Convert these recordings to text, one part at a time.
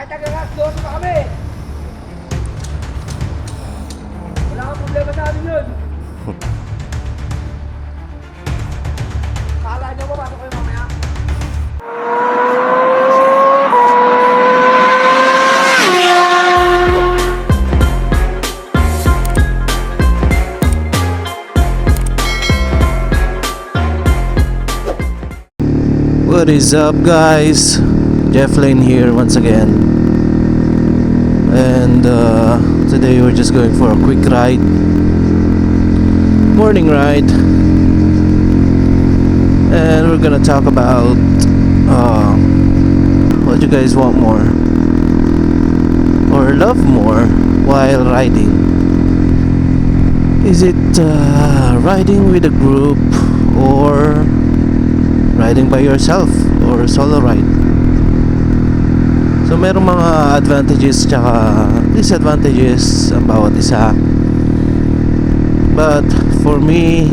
Kahit hanggang alas 12 pa kami. Wala kang problema sa amin yun. Kala nyo papasok kayo mamaya? What is up, guys? Jeff Lane here once again, and today we're just going for a quick ride, morning ride, and we're gonna talk about what you guys want more or love more while riding. Is it riding with a group or riding by yourself or solo ride? So merong mga advantages tsaka disadvantages ang bawat isa. But for me,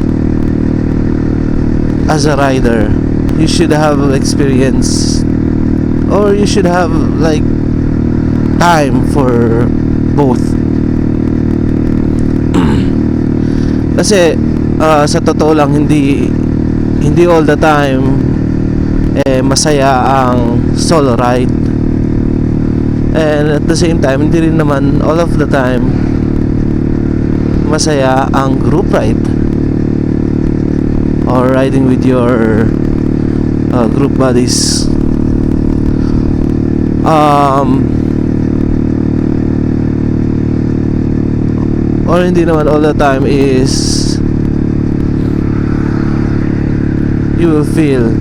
as a rider, you should have experience, or you should have like time for both. Kasi sa totoo lang, hindi all the time masaya ang solo ride, and at the same time hindi rin naman all of the time masaya ang group ride or riding with your group buddies. Or hindi naman all the time is you will feel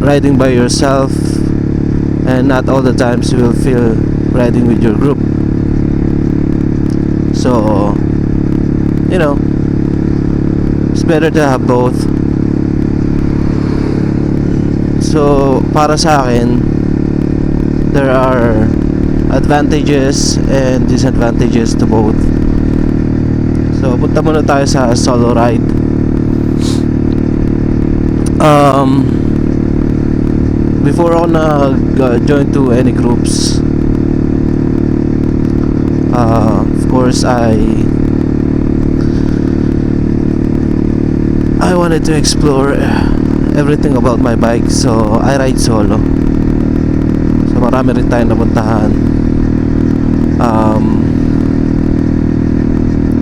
riding by yourself, and not all the times you will feel riding with your group. So, you know, it's better to have both. So, para sa akin, there are advantages and disadvantages to both. So, punta muna tayo sa solo ride. Before ako nag-join to any groups, of course I wanted to explore everything about my bike, so I ride solo. So marami rin tayong napuntahan.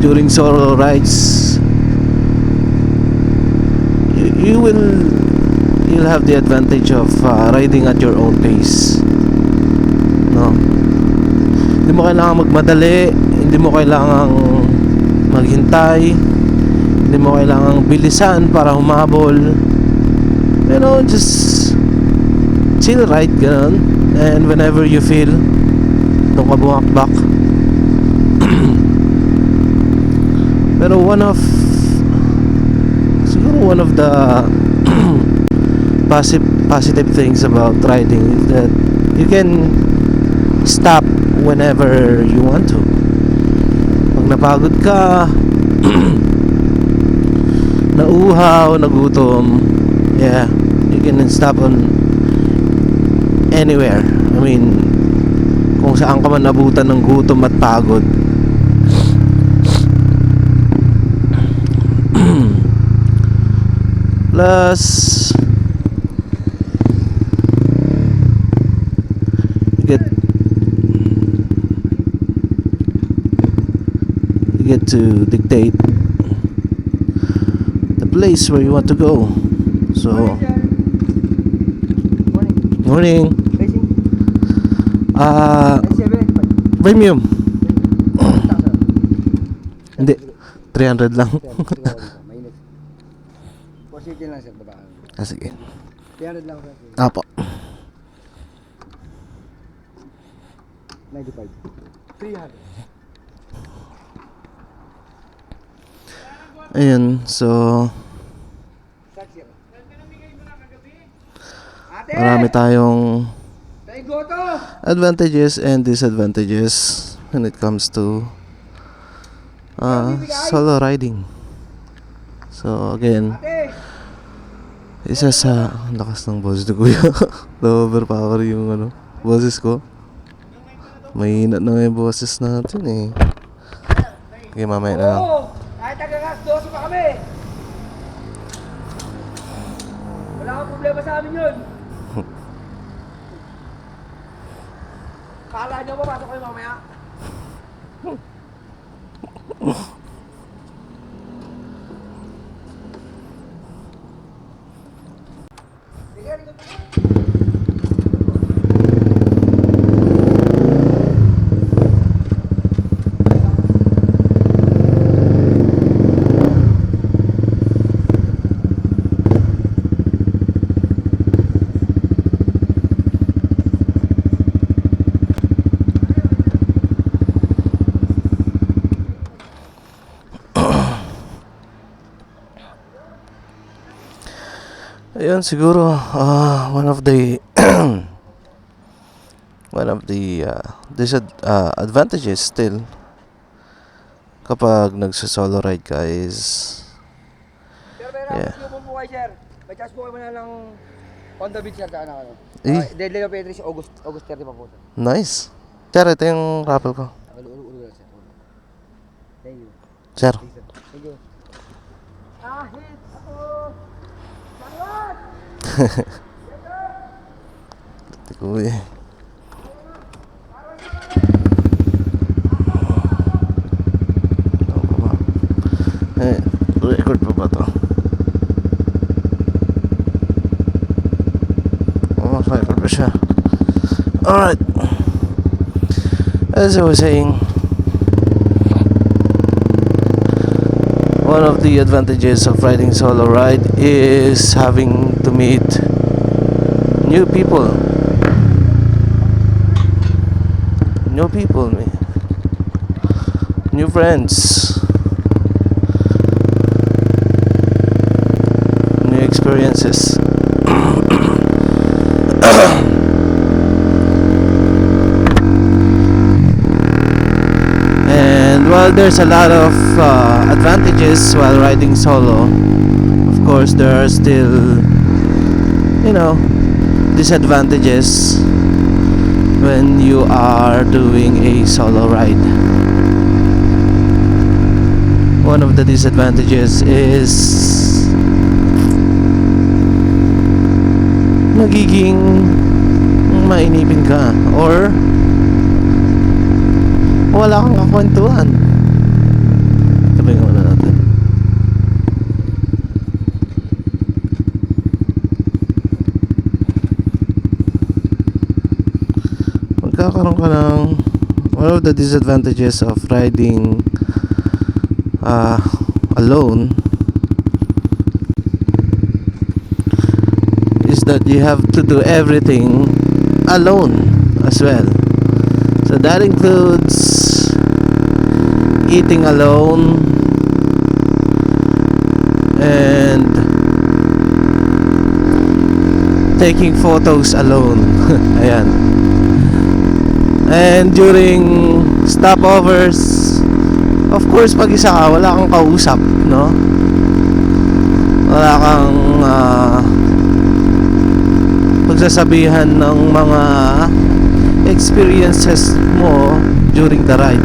During solo rides, you'll have the advantage of riding at your own pace, no? Hindi mo kailangan magmadali, hindi mo kailangan maghintay, hindi mo kailangan bilisan para humabol. You know, just chill ride, ganun. And whenever you feel, doon ka bumakbak. Pero one of the positive things about riding is that you can stop whenever you want to. Pag napagod ka, nauuhaw, nagutom, yeah, you can stop on anywhere. I mean, kung saan ka man abutan ng gutom at pagod. Plus, you get to dictate the place where you want to go. So, morning. Premium. Hindi, 300 lang. Positive lang sir, baba. Sige. 300 lang sir. Apo. 95. 300. Ayun, so marami tayong advantages and disadvantages when it comes to solo riding. So again, isa sa lakas ng boss ni Kuya. Overpower yung ano. Boses ko. Mahina na yung boses natin eh. Okay, mamaya na lang. Oo, kahit hanggang 12 pa kami. Wala kang problema sa amin yun. Kala nyo papasok kayo mamaya? Sige, dito po. Ayun, siguro one of the one of the advantages still kapag nagsa-solo ride ka is Sir, Yeah. may po kayo, sir. May chance po kayo na lang on the beach, sir, sa anak ano. Eh. Deadline of entry si August 30 pa po, sir. nice. Sir, ito yung rappel ko. Ulo lang, sir. Thank you. Sir. Thank you. Hit ako! Salamat! Ito ko eh. Ano pa ba? Eh, record pa ba to? Oh, record pa siya. Alright. As I was saying, one of the advantages of riding solo ride is having to meet new people. New people, man. New friends. New experiences. And while there's a lot of advantages while riding solo, of course there are still, disadvantages when you are doing a solo ride. One of the disadvantages is nagiging mainipin ka or wala kang kakwentuhan. Tabi nga muna natin. Magkakaroon ka ng one of the disadvantages of riding alone is that you have to do everything alone as well. So that includes eating alone and taking photos alone. Ayan. And during stopovers, of course, pag isa ka, wala kang kausap, no? Wala kang pagsasabihan ng mga experiences mo during the ride.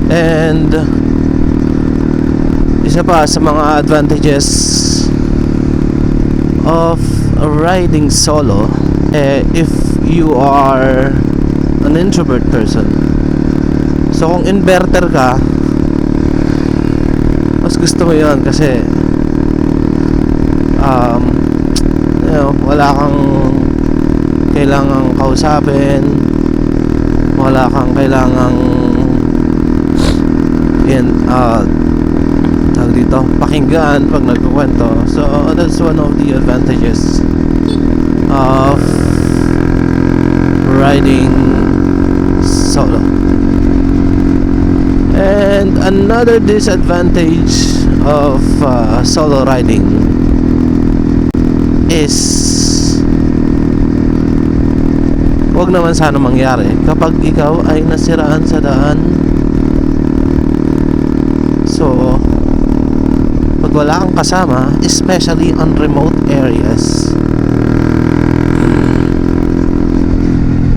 And isa pa sa mga advantages of riding solo, if you are an introvert person. So kung inverter ka, mas gusto mo yun kasi wala kang kailangang kausapin, wala kang kailangang tawag dito, pakinggan pag nagkukwento. So that's one of the advantages of riding solo. And another disadvantage of solo riding is wag naman sana mangyari kapag ikaw ay nasiraan sa daan wala kang kasama, especially on remote areas,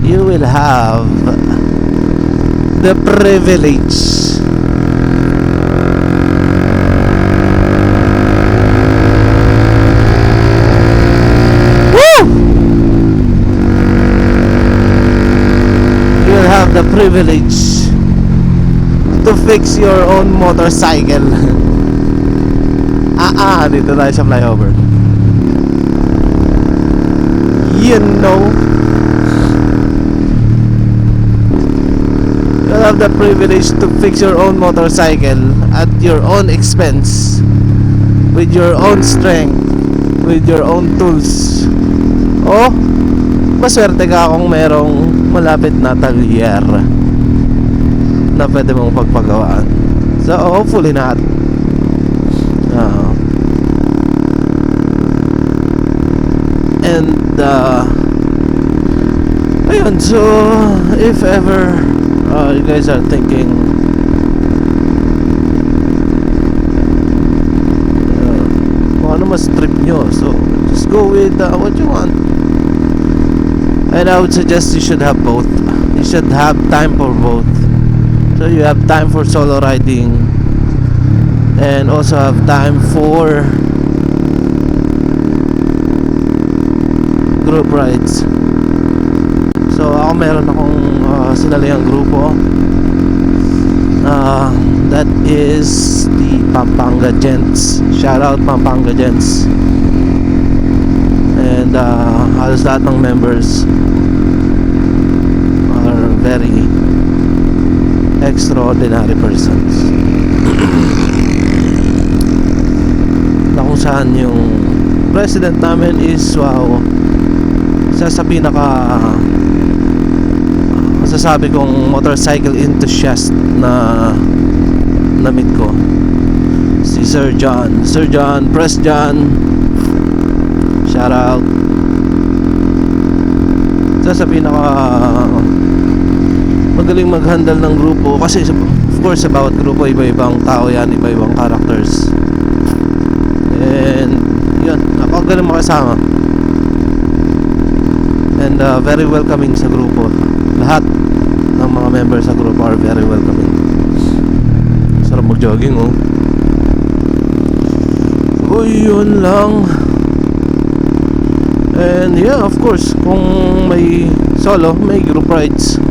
you will have the privilege the privilege to fix your own motorcycle. Dito tayo sa flyover. You know, you'll have the privilege to fix your own motorcycle at your own expense, with your own strength, with your own tools. Oh, maswerte ka kung merong malapit na talyer na pwede mong pagpagawaan. So hopefully not. Ayun, so if ever you guys are thinking kung ano mas trip nyo, so just go with what you want. And I would suggest you should have both. You should have time for both. So you have time for solo riding and also have time for group rides. So ako meron akong sinalihang grupo. That is the Pampanga Gents. Shout out Pampanga Gents. And halos lahat ng members are very extraordinary persons. Na kung saan yung president namin is wow, isa sa pinaka masasabi kong motorcycle enthusiast na na-meet ko, si Sir John, Press John. Shout out. Isa sa pinaka magaling mag-handle ng grupo, kasi of course sa bawat grupo iba-ibang tao yan, iba-ibang characters, and yun, napakagaling makasama, and very welcoming sa grupo. Lahat ng mga members sa grupo are very welcoming. Sarap mag-jogging, oh. So yun lang. And yeah, of course, kung may solo, may group rides.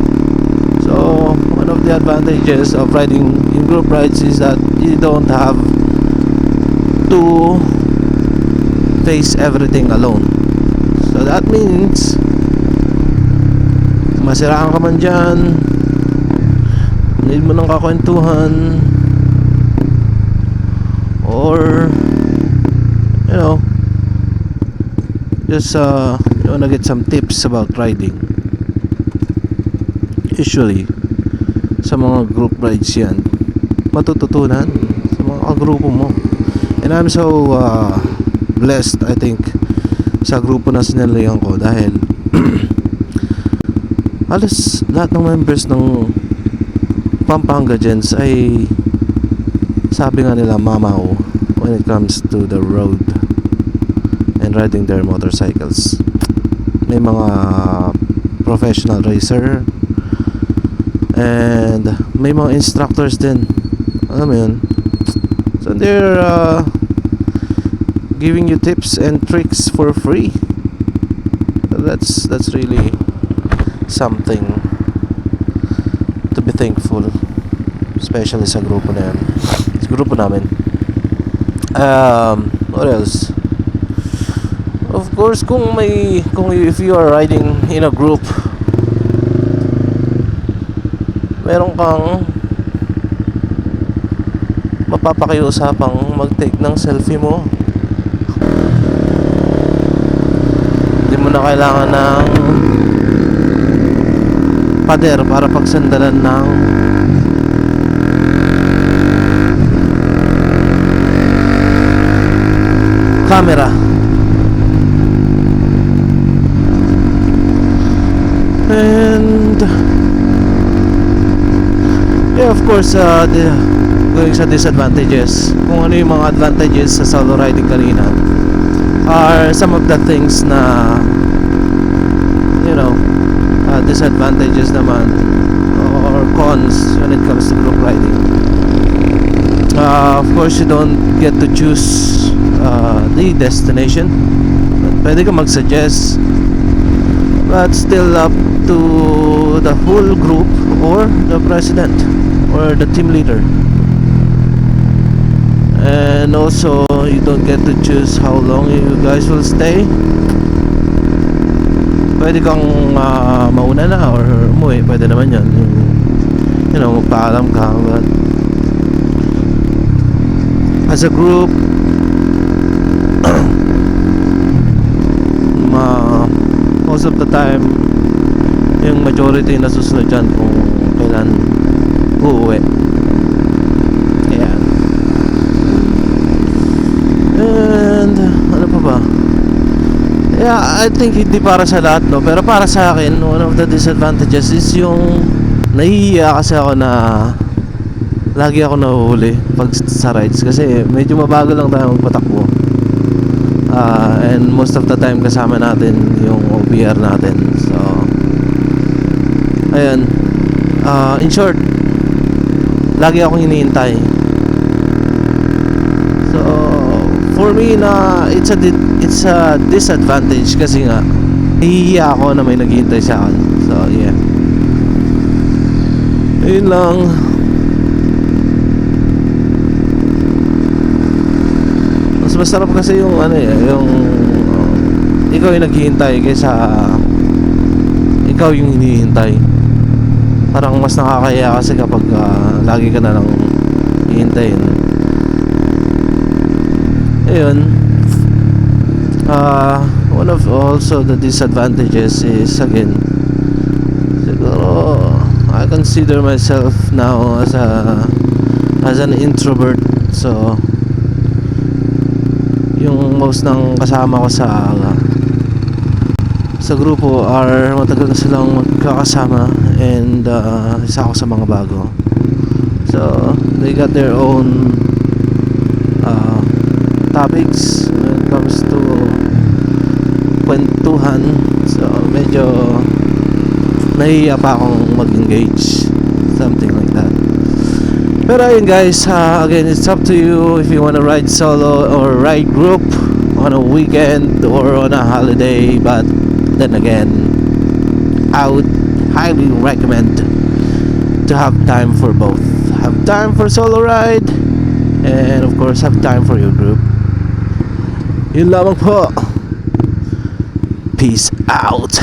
So one of the advantages of riding in group rides is that you don't have to face everything alone. So that means masiraan ka man dyan, need mo ng kakwentuhan, or you know, just you wanna get some tips about riding. Usually sa mga group rides yan, matututunan sa mga kagrupo mo. And I'm so blessed, I think, sa grupo na sinalihan ko, dahil halos lahat ng members ng Pampanga Gents ay sabi nga nila mamaw when it comes to the road and riding their motorcycles. May mga professional racer and may mga instructors din, alam mo yun. So they're giving you tips and tricks for free. So that's really something to be thankful, especially sa grupo na yan, sa grupo namin. What else? Of course, if you are riding in a group, meron kang mapapakiusapang mag-take ng selfie mo. Hindi mo na kailangan ng pader para pagsandalan ng camera. And yeah, of course, going sa disadvantages, kung ano yung mga advantages sa solo riding kanina, are some of the things na, you know, disadvantages naman or cons when it comes to group riding. Of course, you don't get to choose the destination. Pwede ka mag-suggest, but still up to the whole group or the president or the team leader. And also, you don't get to choose how long you guys will stay. Pwede kang mauna na or umuwi, pwede naman yan. You know, magpaalam ka, but as a group, most of the time, yung majority na susunod dyan kung kailan uuwi. Ayan. And ano pa ba? Yeah, I think hindi para sa lahat, no, pero para sa akin, one of the disadvantages is yung nahihiya kasi ako na lagi ako nahuhuli pag sa rides kasi medyo mabagal lang tayo magpatakbo. And most of the time kasama natin yung OBR natin. So ayun, in short, lagi akong hinihintay. So for me na it's a disadvantage kasi nga nahihiya ako na may naghihintay sa akin. So yeah, ayun lang. Mas masarap kasi yung ano yung ikaw yung naghihintay kaysa ikaw yung hinihintay. Parang mas nakakaya kasi kapag lagi ka na lang hihintayin. Ayun. One of also the disadvantages is again, siguro I consider myself now as an introvert. So yung most ng kasama ko sa grupo are matagal na silang magkakasama, and isa ako sa mga bago. So they got their own topics when it comes to kwentuhan. So medyo nahihiya pa akong mag-engage, something like that. Pero ayun guys, again, it's up to you if you wanna ride solo or ride group on a weekend or on a holiday. But then again, I would highly recommend to have time for both. Have time for solo ride, and of course have time for your group. Yun lamang po. Peace out.